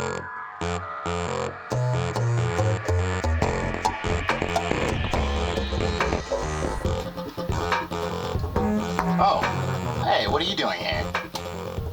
Oh, hey, what are you doing here?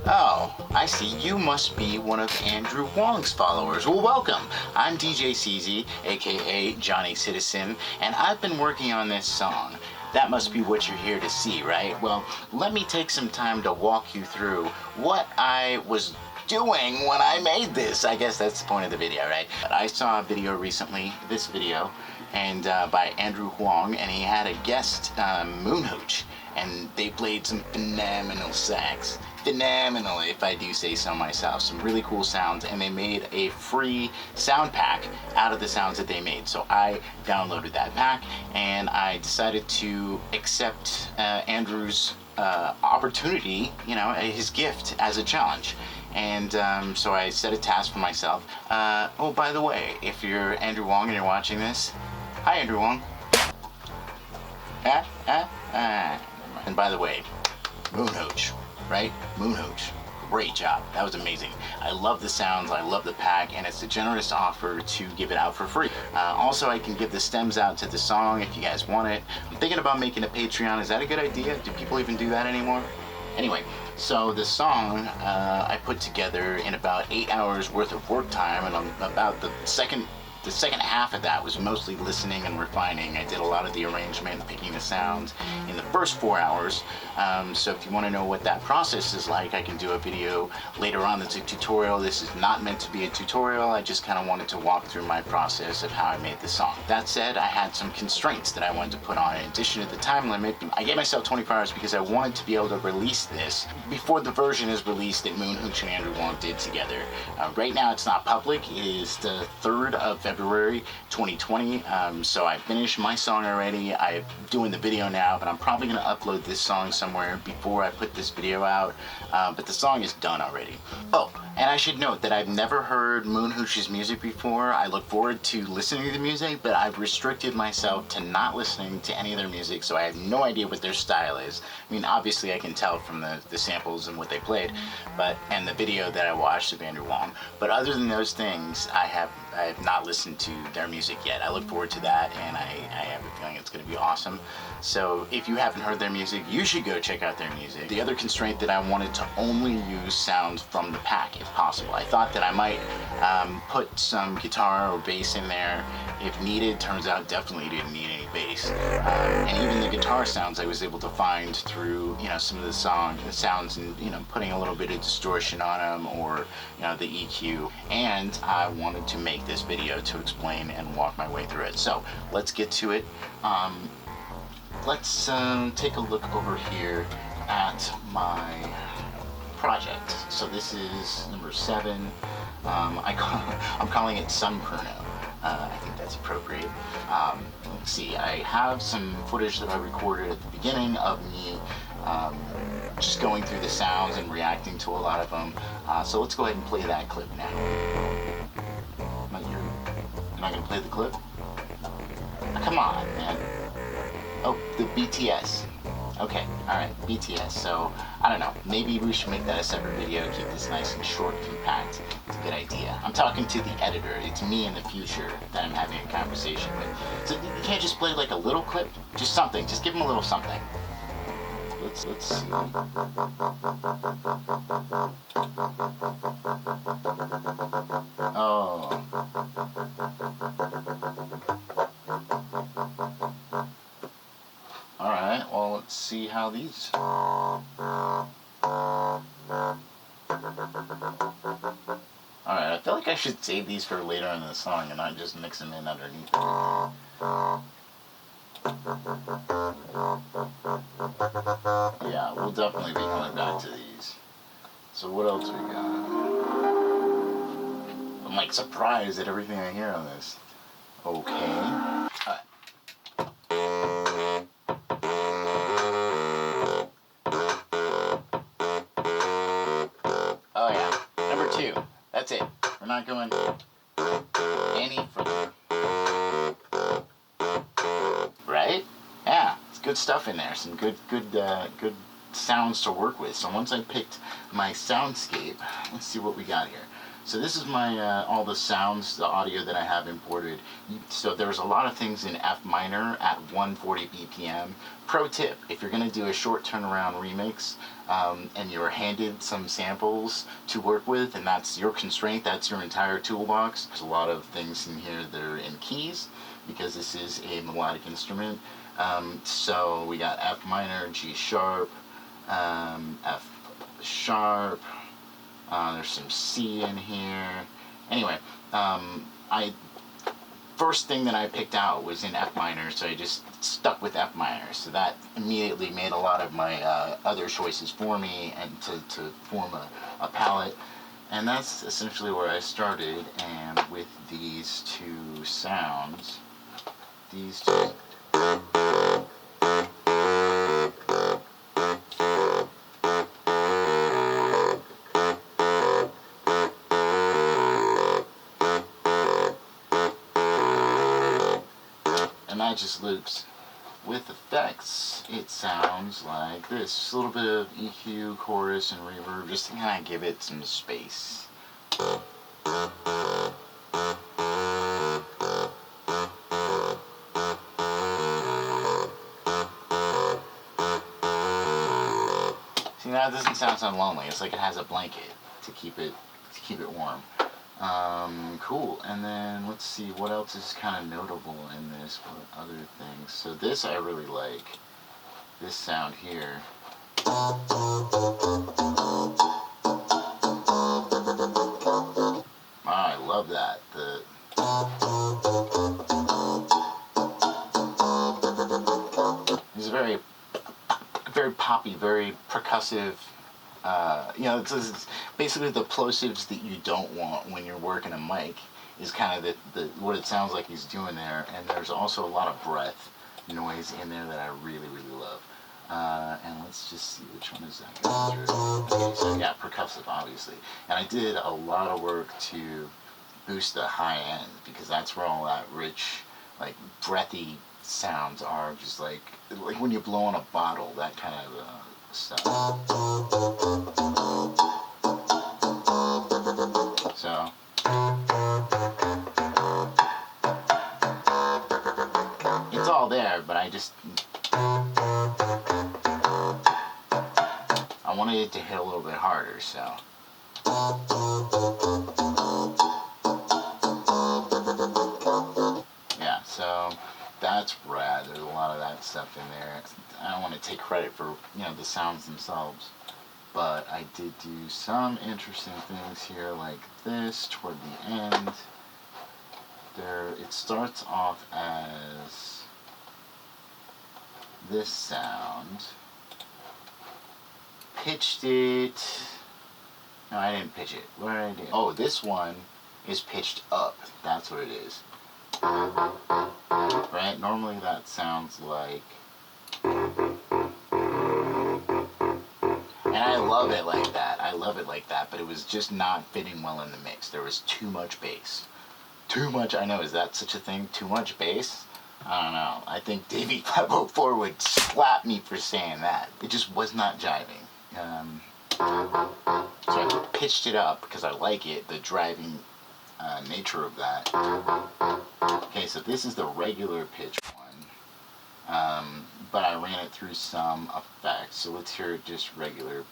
Oh, I see. You must be one of Andrew Huang's followers. Well, welcome. I'm DJCZ, aka Johnny Citizen, and I've been working on this song. That must be what you're here to see, right? Well, let me take some time to walk you through what I was doing when I made this. I guess that's the point of the video, right? But I saw a video recently, this video, and by Andrew Huang, and he had a guest, Hooch, and they played some phenomenal sax. Phenomenal, if I do say so myself. Some really cool sounds, and they made a free sound pack out of the sounds that they made. So I downloaded that pack, and I decided to accept Andrew's opportunity, you know, his gift as a challenge. And so I set a task for myself. Oh, by the way, if you're Andrew Huang and you're watching this, hi Andrew Huang. And by the way, Hooch, right? Hooch. Great job. That was amazing. I love the sounds, I love the pack, and it's a generous offer to give it out for free. Also, I can give the stems out to the song if you guys want it. I'm thinking about making a Patreon. Is that a good idea? Do people even do that anymore? Anyway, so the song I put together in about 8 hours worth of work time, and about the second half of that was mostly listening and refining. I did a lot of the arrangement, picking the sounds in the first 4 hours. So if you want to know what that process is like, I can do a video later on that's a tutorial. This is not meant to be a tutorial. I just kind of wanted to walk through my process of how I made the song. That said, I had some constraints that I wanted to put on. In addition to the time limit, I gave myself 24 hours because I wanted to be able to release this before the version is released that Hooch and Andrew Huang did together. Right now it's not public. It is the 3rd of February 2020. So I finished my song already. I'm doing the video now, but I'm probably going to upload this song somewhere before I put this video out. But the song is done already. Oh, and I should note that I've never heard Hooch's music before. I look forward to listening to the music, but I've restricted myself to not listening to any of their music, so I have no idea what their style is. I mean, obviously I can tell from the samples and what they played, and the video that I watched of Andrew Huang. But other than those things, I have not listened to their music yet. I look forward to that, and I have a feeling it's going to be awesome. So if you haven't heard their music, you should go check out their music. The other constraint that I wanted to only use sounds from the pack, if possible. I thought that I might put some guitar or bass in there if needed. Turns out definitely didn't need any bass. And even the guitar sounds I was able to find through, you know, some of the sounds and, you know, putting a little bit of distortion on them, or, you know, the EQ. And I wanted to make this video to explain and walk my way through it. So let's get to it. Let's take a look over here at my project. So this is number 7. I'm calling it Some Pruno. I think that's appropriate. Let's see, I have some footage that I recorded at the beginning of me just going through the sounds and reacting to a lot of them. So let's go ahead and play that clip now. Am I going to play the clip? Come on, man. Oh, the BTS. Okay, alright, BTS. So, I don't know, maybe we should make that a separate video, keep this nice and short, compact. It's a good idea. I'm talking to the editor. It's me in the future that I'm having a conversation with. So you can't just play like a little clip? Just something. Just give him a little something. Let's see. Oh. Alright, well, let's see how these... Alright, I feel like I should save these for later in the song and not just mix them in underneath it. Yeah, we'll definitely be coming back to these. So what else we got? I'm like surprised at everything I hear on this. Okay. Oh yeah, number 2. That's it. We're not going any further. Right? Yeah, it's good stuff in there. Some good sounds to work with. So once I picked my soundscape, let's see what we got here. So this is my all the sounds, the audio that I have imported. So there's a lot of things in F minor at 140 BPM. Pro tip, if you're gonna do a short turnaround remix and you're handed some samples to work with and that's your constraint, that's your entire toolbox, there's a lot of things in here that are in keys because this is a melodic instrument. So we got F minor, G sharp, F sharp, there's some C in here. Anyway, first thing that I picked out was in F minor, so I just stuck with F minor. So that immediately made a lot of my other choices for me and to form a palette. And that's essentially where I started, and with these two sounds, these two. And that just loops. With effects, it sounds like this. Just a little bit of EQ, chorus, and reverb, just to kind of give it some space. See, now it doesn't sound lonely. It's like it has a blanket to keep it warm. Cool. And then let's see what else is kind of notable in this. What other things? So this I really like. This sound here. I love that. It's very poppy, very percussive. It's basically the plosives that you don't want when you're working a mic is kind of what it sounds like he's doing there. And there's also a lot of breath noise in there that I really, really love. And let's just see which one is that going through. Okay, so yeah, percussive, obviously. And I did a lot of work to boost the high end because that's where all that rich, like breathy sounds are. Just like when you blow on a bottle, that kind of stuff. So it's all there, but I wanted it to hit a little bit harder, so. Yeah, so that's rad. There's a lot of that stuff in there. I don't want to take credit for, the sounds themselves, but I did do some interesting things here like this toward the end. It starts off as this sound. Pitched it. No, I didn't pitch it. What did I do? Oh, this one is pitched up. That's what it is. Right? Normally that sounds like. And I love it like that. But it was just not fitting well in the mix. There was too much bass. Too much, I know, is that such a thing? Too much bass? I don't know. I think Davey 504 would slap me for saying that. It just was not jiving. So I pitched it up because I like it, the driving nature of that. Okay, so this is the regular pitch one, but I ran it through some effects. So let's hear it just regular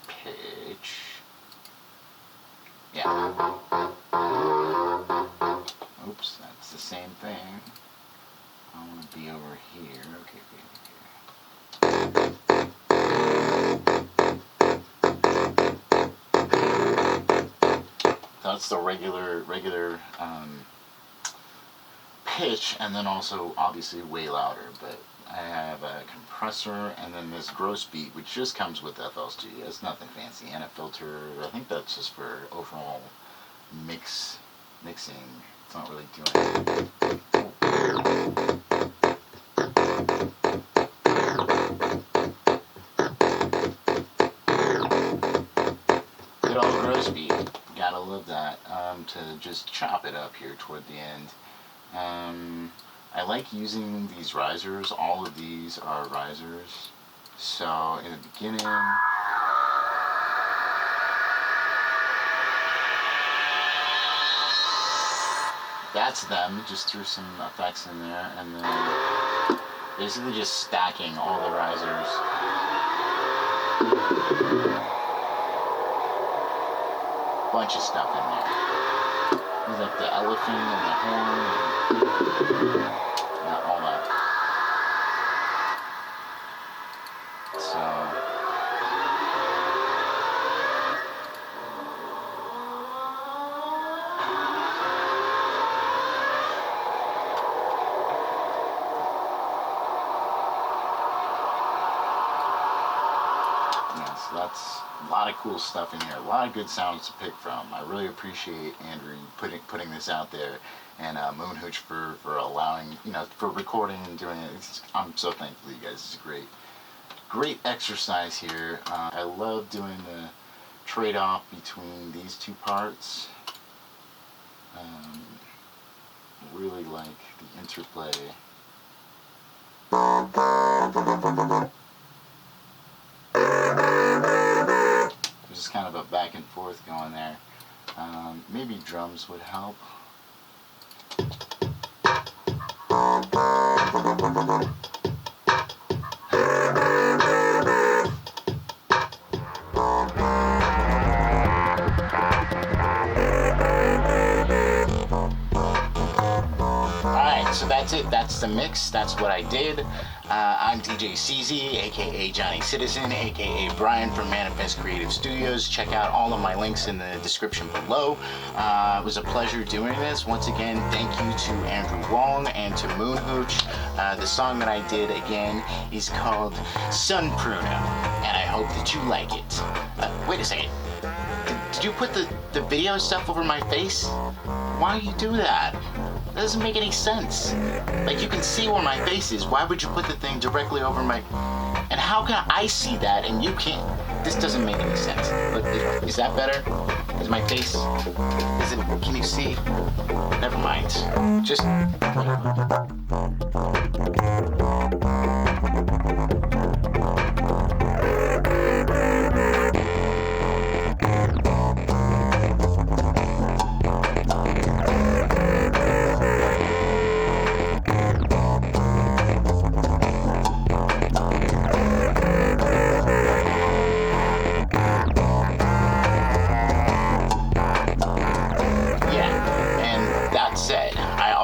pitch. Yeah. Oops, that's the same thing. I want to be over here. Okay. That's the regular pitch, and then also obviously way louder. But I have a compressor and then this gross beat, which just comes with FL Studio. It's nothing fancy, and a filter. I think that's just for overall mixing. It's not really doing anything. Good old gross beat. Gotta love that. To just chop it up here toward the end. I like using these risers. All of these are risers. So in the beginning, that's them. Just threw some effects in there, and then basically just stacking all the risers. Bunch of stuff in there. There's like the elephant and the horn and all that. So so that's a lot of cool stuff in here, a lot of good sounds to pick from. I really appreciate Andrew putting this out there, and Hooch for allowing, for recording and doing it. I'm so thankful to you guys. It's a great exercise here. I love doing the trade-off between these two parts. Really like the interplay. There's just kind of a back and forth going there. Maybe drums would help. Alright, so that's it. That's the mix. That's what I did. I'm DJCZ, aka Johnny Citizen, aka Brian from Manifest Creative Studios. Check out all of my links in the description below. It was a pleasure doing this. Once again, thank you to Andrew Huang and to Hooch. The song that I did, again, is called Sun Pruno, and I hope that you like it. Wait a second. Did you put the video stuff over my face? Why do you do that? That doesn't make any sense. Like, you can see where my face is. Why would you put the thing directly over my... And how can I see that and you can't? This doesn't make any sense. Look, is that better? Is my face... Is it... Can you see? Never mind. Just...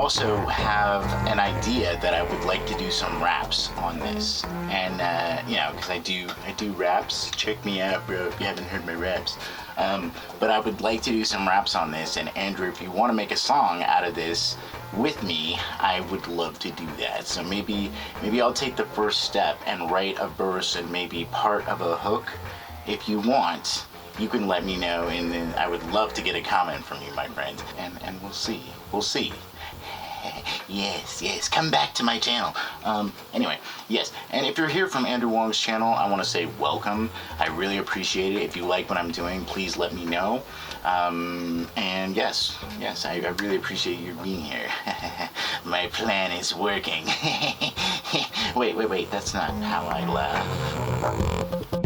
also have an idea that I would like to do some raps on this, and because I do raps. Check me out, bro, if you haven't heard my raps. But I would like to do some raps on this, and Andrew, if you want to make a song out of this with me, I would love to do that. So maybe I'll take the first step and write a verse and maybe part of a hook. If you want, you can let me know, and then I would love to get a comment from you, my friend, and we'll see. Yes, come back to my channel. Anyway, yes, and if you're here from Andrew Huang's channel, I want to say welcome. I really appreciate it. If you like what I'm doing, please let me know. And yes, I really appreciate you being here. My plan is working. Wait, that's not how I laugh.